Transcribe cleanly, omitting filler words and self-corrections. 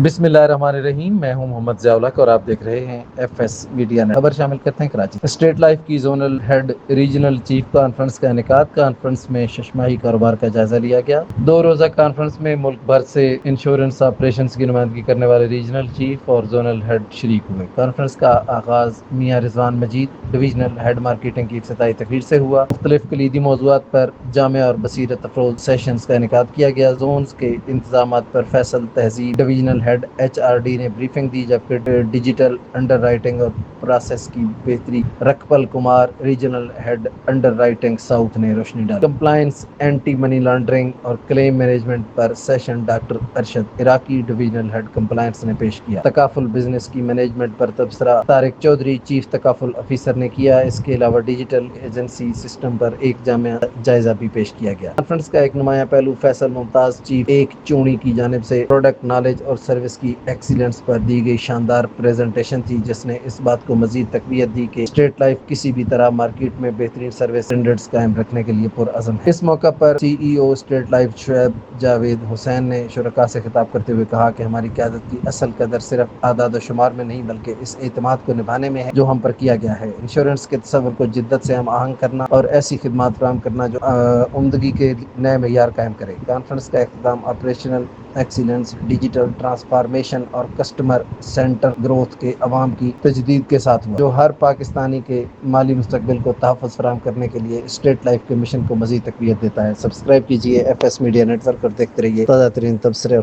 بسم اللہ الرحمن الرحیم، میں ہوں محمد ضیاء الحق اور آپ دیکھ رہے ہیں ایف ایس میڈیا نیٹ۔ خبر شامل کرتے ہیں کراچی اسٹیٹ لائف کی zonal head regional chief conference کا انعقاد۔ کانفرنس میں ششماہی کاروبار کا جائزہ لیا گیا۔ 2 روزہ کانفرنس میں ملک بھر سے انشورنس آپریشنز کی نمائندگی کرنے والے ریجنل چیف اور زونل ہیڈ شریک ہوئے۔ کانفرنس کا آغاز میاں رضوان مجید ڈویژنل ہیڈ مارکیٹنگ کی افتتاحی تقریر سے ہوا۔ مختلف کلیدی موضوعات پر جامع اور بصیرت افروز سیشنز کا انعقاد کیا گیا۔ زونز کے انتظامات پر Faisal Tehzeeb divisional head H R D نے بریفنگ دی، جبکہ ڈیجیٹل انڈر رائٹنگ اور پروسیس کی بہتری رکپل Kumar regional head underwriting south نے روشنی ڈالی۔ کمپلائنس، اینٹی منی لانڈرنگ اور کلیم مینجمنٹ پر session doctor Arshad Iraqi divisional head compliance نے پیش کیا۔ تکافل بزنس کی مینجمنٹ پر تبصرہ طارق چودھری چیف تکافل آفیسر نے کیا۔ اس کے علاوہ ڈیجیٹل ایجنسی سسٹم پر ایک جامع جائزہ بھی پیش کیا گیا۔ کانفرنس کا ایک نمایاں پہلو فیصل ممتاز چیف ایک چونی کی جانب سے پروڈکٹ نالج اور سروس کی ایکسیلنس پر دی گئی شاندار پریزنٹیشن تھی، جس نے اس بات کو مزید تقویت دی کہ اسٹیٹ لائف کسی بھی طرح مارکیٹ میں بہترین سروس اسٹینڈرڈز قائم رکھنے کے لیے پرعزم ہے۔ اس موقع پر سی ای او اسٹیٹ لائف شعیب جاوید حسین نے شرکاء سے خطاب کرتے ہوئے کہا کہ ہماری قیادت کی اصل قدر صرف اعداد و شمار میں نہیں بلکہ اس اعتماد کو نبھانے میں ہے جو ہم پر کیا گیا ہے۔ انشورنس کے تصور کو جدت سے ہم آہنگ کرنا اور ایسی خدمات فراہم کرنا جو عمدگی کے نئے معیار قائم کرے۔ کانفرنس کا اختتام آپریشنل ایکسیلنس، ڈیجیٹل ٹرانسفارمیشن اور کسٹمر سینٹر گروتھ کے عوام کی تجدید کے ساتھ ہوا، جو ہر پاکستانی کے مالی مستقبل کو تحفظ فراہم کرنے کے لیے اسٹیٹ لائف کے مشن کو مزید تقویت دیتا ہے۔ سبسکرائب کیجیے F S media network اور دیکھتے رہیے تازہ ترین تبصرے۔